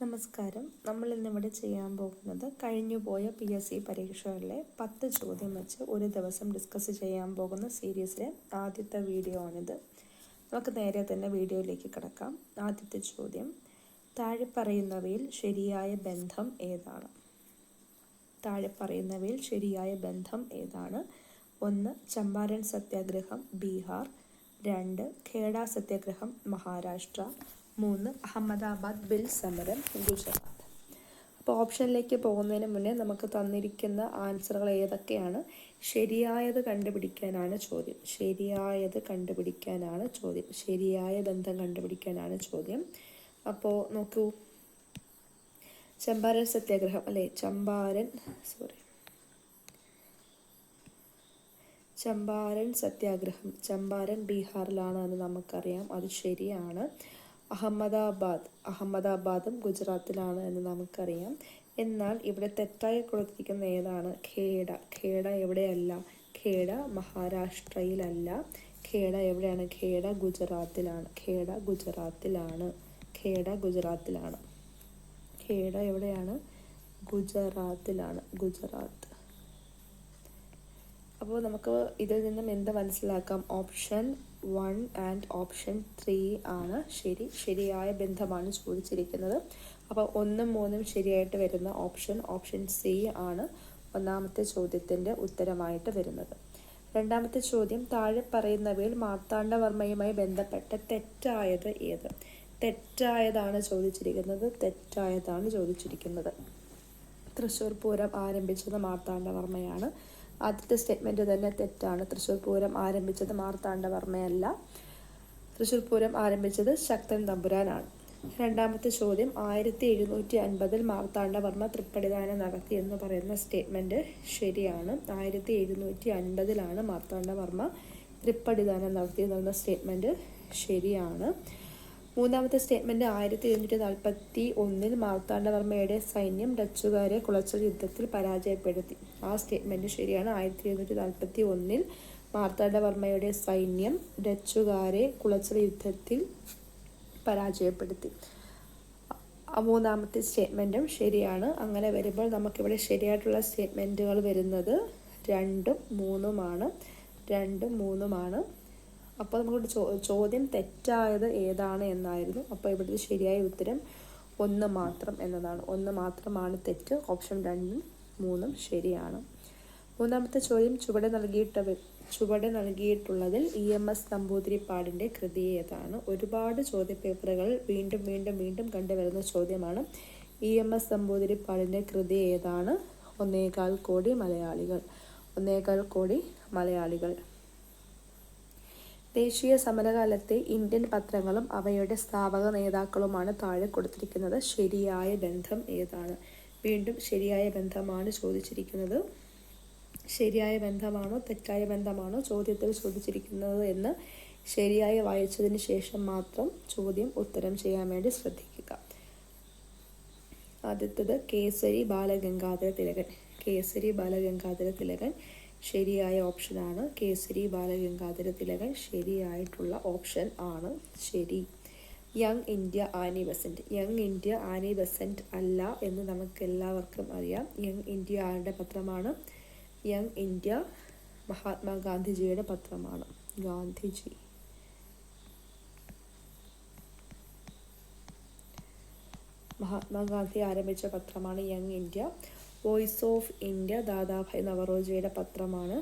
നമസ്കാരം. നമ്മൾ ഇന്നിവിടെ ചെയ്യാൻ പോകുന്നത് കഴിഞ്ഞുപോയ PSC പരീക്ഷകളിലെ 10 ചോദ്യം വെച്ച് ഒരു ദിവസം ഡിസ്കസ് ചെയ്യാൻ പോകുന്ന സീരീസിലെ ആദ്യത്തെ വീഡിയോ ആണിത്. നമുക്ക് നേരെ തന്നെ വീഡിയോയിലേക്ക് കിടക്കാം. ആദ്യത്തെ ചോദ്യം, താഴെ പറയുന്നവയിൽ ശരിയായ ബന്ധം ഏതാണ്? താഴെ പറയുന്നവയിൽ ശരിയായ ബന്ധം ഏതാണ്? 1. ചമ്പാരൻ സത്യാഗ്രഹം ബീഹാർ. 2. ഖേഡ സത്യാഗ്രഹം മഹാരാഷ്ട്ര. 3. അഹമ്മദാബാദ് ബിൽ സമരം ഗുജറാത്ത്. അപ്പോൾ ഓപ്ഷനിലേക്ക് പോകുന്നതിന് മുന്നേ നമുക്ക് തന്നിരിക്കുന്ന ആൻസറുകൾ ഏതൊക്കെയാണ്? ശരിയായത് കണ്ടുപിടിക്കാനാണ് ചോദ്യം. ശരിയായ ബന്ധം കണ്ടുപിടിക്കാനാണ് ചോദ്യം. അപ്പോൾ നോക്കൂ, ചമ്പാരൻ സത്യാഗ്രഹം അല്ലേ, ചമ്പാരൻ സത്യാഗ്രഹം ചമ്പാരൻ ബീഹാറിലാണ് എന്ന് നമുക്കറിയാം, അത് ശരിയാണ്. അഹമ്മദാബാദും ഗുജറാത്തിലാണ് എന്ന് നമുക്കറിയാം. എന്നാൽ ഇവിടെ തെറ്റായി കൊടുത്തിരിക്കുന്ന ഏതാണ്? ഖേഡ എവിടെയല്ല? ഖേഡ മഹാരാഷ്ട്രയിലല്ല. ഖേഡ എവിടെയാണ്? ഖേഡ ഗുജറാത്തിലാണ്. ഖേഡ എവിടെയാണ്? ഗുജറാത്തിലാണ്. അപ്പോൾ നമുക്ക് ഇതിൽ നിന്നും എന്ത് മനസ്സിലാക്കാം? ഓപ്ഷൻ 1 ആൻഡ് ഓപ്ഷൻ 3 ആണ് ശരിയായ ബന്ധമാണ് ചോദിച്ചിരിക്കുന്നത്. അപ്പോൾ 1ഉം 3ഉം ശരിയായിട്ട് വരുന്ന ഓപ്ഷൻ സി ആണ് ഒന്നാമത്തെ ചോദ്യത്തിൻ്റെ ഉത്തരമായിട്ട് വരുന്നത്. രണ്ടാമത്തെ ചോദ്യം, താഴെ പറയുന്നവയിൽ മാർത്താണ്ഡവർമ്മയുമായി ബന്ധപ്പെട്ട തെറ്റായത് ഏത്? തെറ്റായതാണ് ചോദിച്ചിരിക്കുന്നത്. തൃശ്ശൂർ പൂരം ആരംഭിച്ചത് മാർത്താണ്ഡവർമ്മയാണ്. ആദ്യത്തെ സ്റ്റേറ്റ്മെൻറ്റ് തന്നെ തെറ്റാണ്. തൃശ്ശൂർ പൂരം ആരംഭിച്ചത് മാർത്താണ്ഡവർമ്മയല്ല. തൃശ്ശൂർ പൂരം ആരംഭിച്ചത് ശക്തൻ തമ്പുരാനാണ്. രണ്ടാമത്തെ ചോദ്യം, 1750 മാർത്താണ്ഡവർമ്മ തൃപ്പടിദാനം നടത്തി എന്ന് പറയുന്ന സ്റ്റേറ്റ്മെൻറ്റ് ശരിയാണ്. 1750 മാർത്താണ്ഡവർമ്മ തൃപ്പടിദാനം നടത്തിയെന്ന സ്റ്റേറ്റ്മെൻറ്റ് ശരിയാണ്. മൂന്നാമത്തെ സ്റ്റേറ്റ്മെൻറ്റ്, 1741 മാർത്താണ്ഡവർമ്മയുടെ സൈന്യം ഡച്ചുകാരെ കുളച്ചൽ യുദ്ധത്തിൽ പരാജയപ്പെടുത്തി. ആ സ്റ്റേറ്റ്മെൻറ്റ് ശരിയാണ്. 1741 മാർത്താണ്ഡവർമ്മയുടെ സൈന്യം ഡച്ചുകാരെ കുളച്ചൽ യുദ്ധത്തിൽ പരാജയപ്പെടുത്തി. മൂന്നാമത്തെ സ്റ്റേറ്റ്മെൻറ്റും ശരിയാണ്. അങ്ങനെ വരുമ്പോൾ നമുക്കിവിടെ ശരിയായിട്ടുള്ള സ്റ്റേറ്റ്മെൻറ്റുകൾ വരുന്നത് 2ഉം 3ഉമാണ്. അപ്പോൾ നമുക്ക് ചോദ്യം തെറ്റായത് ഏതാണ് എന്നായിരുന്നു. അപ്പോൾ ഇവിടുത്തെ ശരിയായ ഉത്തരം 1 മാത്രം എന്നതാണ്. 1 മാത്രമാണ് തെറ്റ്. ഓപ്ഷൻ 2ഉം 3ഉം ശരിയാണ്. മൂന്നാമത്തെ ചോദ്യം, ചുവടെ നൽകിയിട്ടുള്ളതിൽ EMS നമ്പൂതിരിപ്പാടിൻ്റെ കൃതി ഏതാണ്? ഒരുപാട് ചോദ്യപേപ്പറുകൾ വീണ്ടും കണ്ടുവരുന്ന ചോദ്യമാണ്. EMS നമ്പൂതിരിപ്പാടിൻ്റെ കൃതി ഏതാണ്? 1.25 കോടി മലയാളികൾ. ദേശീയ സമരകാലത്തെ ഇന്ത്യൻ പത്രങ്ങളും അവയുടെ സ്ഥാപക നേതാക്കളുമാണ് താഴെ കൊടുത്തിരിക്കുന്നത്. ശരിയായ ബന്ധം ഏതാണ്? വീണ്ടും ശരിയായ ബന്ധമാണ് ചോദിച്ചിരിക്കുന്നത്. ശരിയായ ബന്ധമാണോ തെറ്റായ ബന്ധമാണോ ചോദ്യത്തിൽ ചോദിച്ചിരിക്കുന്നത് എന്ന് ശരിയായി വായിച്ചതിന് ശേഷം മാത്രം ചോദ്യം ഉത്തരം ചെയ്യാൻ വേണ്ടി ശ്രദ്ധിക്കുക. ആദ്യത്തേത് കേസരി ബാലഗംഗാധര തിലകൻ ശരിയായ ഓപ്ഷനാണ്. കേസരി ബാലഗംഗാധര തിലകൻ ശരിയായിട്ടുള്ള ഓപ്ഷൻ ആണ്. ശരി. യങ് ഇന്ത്യ ആനി ബെസന്റ് അല്ല എന്ന് നമുക്ക് എല്ലാവർക്കും അറിയാം. യങ് ഇന്ത്യ ആരുടെ പത്രമാണ്? യങ് ഇന്ത്യ മഹാത്മാഗാന്ധിജിയുടെ പത്രമാണ്. മഹാത്മാഗാന്ധി ആരംഭിച്ച പത്രമാണ് young India. Voice of India Dadabhai നവറോജിയുടെ പത്രമാണ്.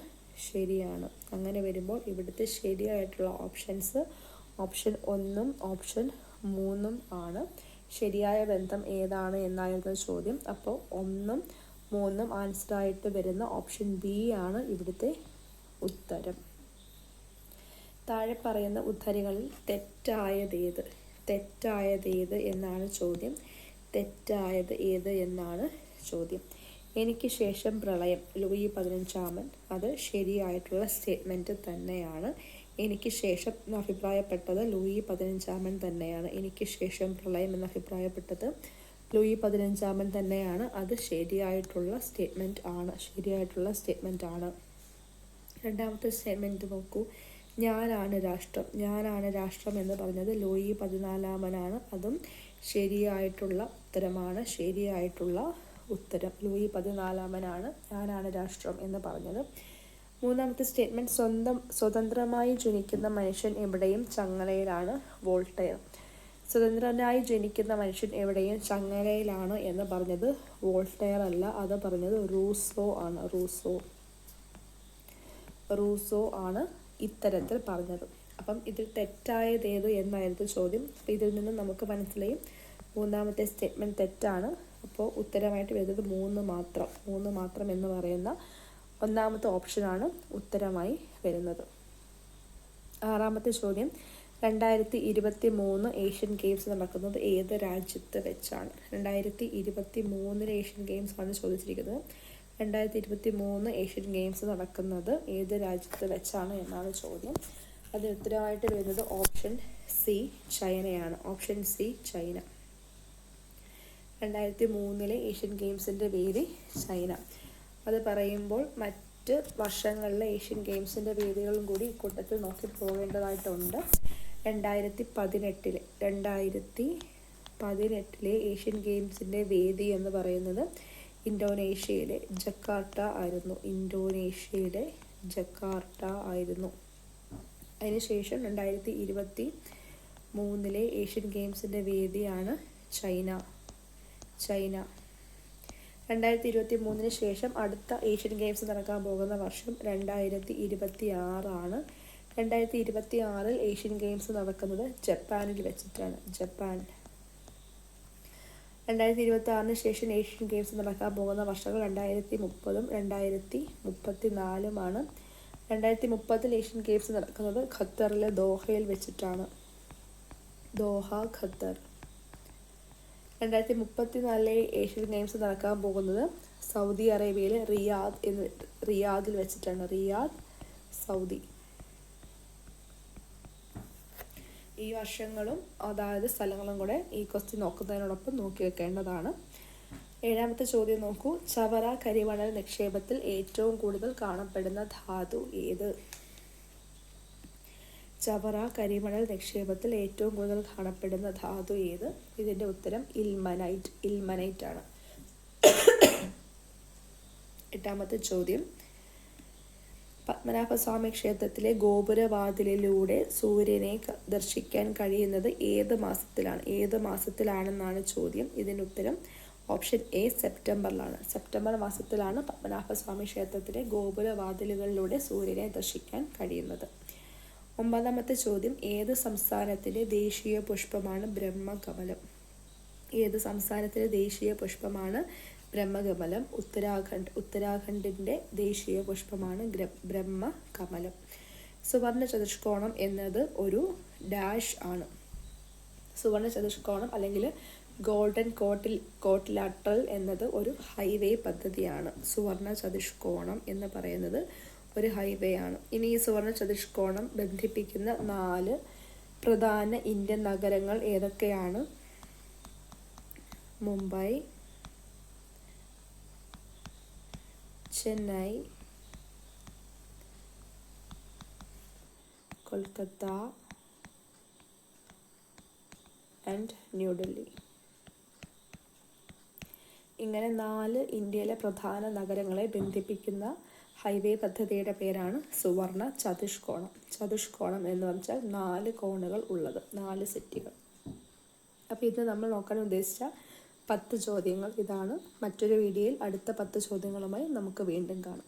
ശരിയാണ്. അങ്ങനെ വരുമ്പോൾ ഇവിടുത്തെ ശരിയായിട്ടുള്ള ഓപ്ഷൻസ് ഓപ്ഷൻ 1ഉം ഓപ്ഷൻ 3ഉം ആണ്. ശരിയായ ബന്ധം ഏതാണ് എന്നായിരുന്നു ചോദ്യം. അപ്പോൾ 1ഉം 3ഉം ആൻസറായിട്ട് വരുന്ന ഓപ്ഷൻ ബി ആണ് ഇവിടുത്തെ ഉത്തരം. താഴെ പറയുന്ന ഉദ്ധരികളിൽ തെറ്റായത് ഏത് എന്നാണ് ചോദ്യം. എനിക്ക് ശേഷം പ്രളയം ലൂയി 15 അത് ശരിയായിട്ടുള്ള സ്റ്റേറ്റ്മെൻറ്റ് തന്നെയാണ്. എനിക്ക് ശേഷം അഭിപ്രായപ്പെട്ടത് ലൂയി 15 തന്നെയാണ്. എനിക്ക് ശേഷം പ്രളയം എന്ന് അഭിപ്രായപ്പെട്ടത് ലൂയി 15 തന്നെയാണ്. അത് ശരിയായിട്ടുള്ള സ്റ്റേറ്റ്മെൻറ്റ് ആണ്. രണ്ടാമത്തെ സ്റ്റേറ്റ്മെൻറ്റ് നോക്കൂ, ഞാനാണ് രാഷ്ട്രം എന്ന് പറഞ്ഞത് ലൂയി 14 അതും ശരിയായിട്ടുള്ള ഉത്തരമാണ്. ലൂയി 14 ഞാനാണ് രാഷ്ട്രം എന്ന് പറഞ്ഞത്. മൂന്നാമത്തെ സ്റ്റേറ്റ്മെൻറ്റ്, സ്വതന്ത്രമായി ജനിക്കുന്ന മനുഷ്യൻ എവിടെയും ചങ്ങലയിലാണ്. വോൾട്ടയർ. സ്വതന്ത്രനായി ജനിക്കുന്ന മനുഷ്യൻ എവിടെയും ചങ്ങലയിലാണ് എന്ന് പറഞ്ഞത് വോൾട്ടയർ അല്ല, അത് പറഞ്ഞത് റൂസോ ആണ് ഇത്തരത്തിൽ പറഞ്ഞത്. അപ്പം ഇതിൽ തെറ്റായത് ഏത് എന്നായിരുന്നു ചോദ്യം. അപ്പം ഇതിൽ നിന്ന് നമുക്ക് മനസ്സിലായും മൂന്നാമത്തെ സ്റ്റേറ്റ്മെൻറ്റ് തെറ്റാണ്. അപ്പോൾ ഉത്തരമായിട്ട് വരുന്നത് 3 മാത്രം എന്ന് പറയുന്ന ഒന്നാമത്തെ ഓപ്ഷനാണ് ഉത്തരമായി വരുന്നത്. ആറാമത്തെ ചോദ്യം, 2023 ഏഷ്യൻ ഗെയിംസ് നടക്കുന്നത് ഏത് രാജ്യത്ത് വെച്ചാണ്? 2023 ഏഷ്യൻ ഗെയിംസ് ആണ് ചോദിച്ചിരിക്കുന്നത്. 2023 ഏഷ്യൻ ഗെയിംസ് നടക്കുന്നത് ഏത് രാജ്യത്ത് വെച്ചാണ് എന്നാണ് ചോദ്യം. അതിന് ഉത്തരമായിട്ട് വരുന്നത് ഓപ്ഷൻ സി ചൈനയാണ്. 2003 ഏഷ്യൻ ഗെയിംസിൻ്റെ വേദി ചൈന. അത് പറയുമ്പോൾ മറ്റ് വർഷങ്ങളിലെ ഏഷ്യൻ ഗെയിംസിൻ്റെ വേദികളും കൂടി ഇക്കൂട്ടത്തിൽ നോക്കി പോകേണ്ടതായിട്ടുണ്ട്. 2018 ഏഷ്യൻ ഗെയിംസിൻ്റെ വേദി എന്ന് പറയുന്നത് ഇന്തോനേഷ്യയിലെ ജക്കാർട്ട ആയിരുന്നു. അതിനുശേഷം 2023 ഏഷ്യൻ ഗെയിംസിൻ്റെ വേദിയാണ് ചൈന. 2023 ശേഷം അടുത്ത ഏഷ്യൻ ഗെയിംസ് നടക്കാൻ പോകുന്ന വർഷം 2026 ആണ്. 2026 ഏഷ്യൻ ഗെയിംസ് നടക്കുന്നത് ജപ്പാനിൽ വെച്ചിട്ടാണ്. 2026 ശേഷം ഏഷ്യൻ ഗെയിംസ് നടക്കാൻ പോകുന്ന വർഷങ്ങൾ 2030 2034 2030 ഏഷ്യൻ ഗെയിംസ് നടക്കുന്നത് ഖത്തറിലെ ദോഹയിൽ വെച്ചിട്ടാണ്. ഖത്തർ. 2034 ഏഷ്യൻ ഗെയിംസ് നടക്കാൻ പോകുന്നത് സൗദി അറേബ്യയിലെ റിയാദിൽ വെച്ചിട്ടാണ്. സൗദി. ഈ വർഷങ്ങളും അതായത് സ്ഥലങ്ങളും കൂടെ ഈ ക്വസ്റ്റ്യൻ നോക്കുന്നതിനോടൊപ്പം നോക്കി വെക്കേണ്ടതാണ്. ഏഴാമത്തെ ചോദ്യം നോക്കൂ. ചവറ കരിമണൽ നിക്ഷേപത്തിൽ ഏറ്റവും കൂടുതൽ കാണപ്പെടുന്ന ധാതു ഏത്? ചവറ കരിമണൽ നിക്ഷേപത്തിൽ ഏറ്റവും കൂടുതൽ കാണപ്പെടുന്ന ധാതു ഏത്? ഇതിൻ്റെ ഉത്തരം ഇൽമനൈറ്റ് ആണ്. എട്ടാമത്തെ ചോദ്യം, പത്മനാഭസ്വാമി ക്ഷേത്രത്തിലെ ഗോപുരവാതിലിലൂടെ സൂര്യനെ ദർശിക്കാൻ കഴിയുന്നത് ഏത് മാസത്തിലാണെന്നാണ് ചോദ്യം. ഇതിൻ്റെ ഉത്തരം ഓപ്ഷൻ എ സെപ്റ്റംബറിലാണ്. സെപ്റ്റംബർ മാസത്തിലാണ് പത്മനാഭസ്വാമി ക്ഷേത്രത്തിലെ ഗോപുരവാതിലുകളിലൂടെ സൂര്യനെ ദർശിക്കാൻ കഴിയുന്നത്. ഒമ്പതാമത്തെ ചോദ്യം, ഏത് സംസ്ഥാനത്തിൻ്റെ ദേശീയ പുഷ്പമാണ് ബ്രഹ്മകമലം? ഉത്തരാഖണ്ഡിൻ്റെ ദേശീയ പുഷ്പമാണ് ബ്രഹ്മകമലം. സുവർണ ചതുഷ്കോണം എന്നത് ഒരു ഡാഷ് ആണ്. സുവർണ ചതുഷ്കോണം അല്ലെങ്കിൽ ഗോൾഡൻ കോട്ടിലാറ്ററൽ എന്നത് ഒരു ഹൈവേ പദ്ധതിയാണ്. സുവർണ ചതുഷ്കോണം എന്ന് പറയുന്നത് ഒരു ഹൈവേ ആണ്. ഇനി ഈ സുവർണ ചതുഷ്കോണം ബന്ധിപ്പിക്കുന്ന 4 പ്രധാന ഇന്ത്യൻ നഗരങ്ങൾ ഏതൊക്കെയാണ്? മുംബൈ, ചെന്നൈ, കൊൽക്കത്ത ആൻഡ് ന്യൂഡൽഹി. ഇങ്ങനെ 4 ഇന്ത്യയിലെ പ്രധാന നഗരങ്ങളെ ബന്ധിപ്പിക്കുന്ന ഹൈവേ പദ്ധതിയുടെ പേരാണ് സുവർണ ചതുഷ്കോണം എന്ന് വെച്ചാൽ 4 കോണുകൾ ഉള്ളത്, 4 സിറ്റികൾ. അപ്പോൾ ഇത് നമ്മൾ നോക്കാൻ ഉദ്ദേശിച്ച 10 ചോദ്യങ്ങൾ ഇതാണ്. മറ്റൊരു വീഡിയോയിൽ അടുത്ത 10 ചോദ്യങ്ങളുമായി നമുക്ക് വീണ്ടും കാണാം.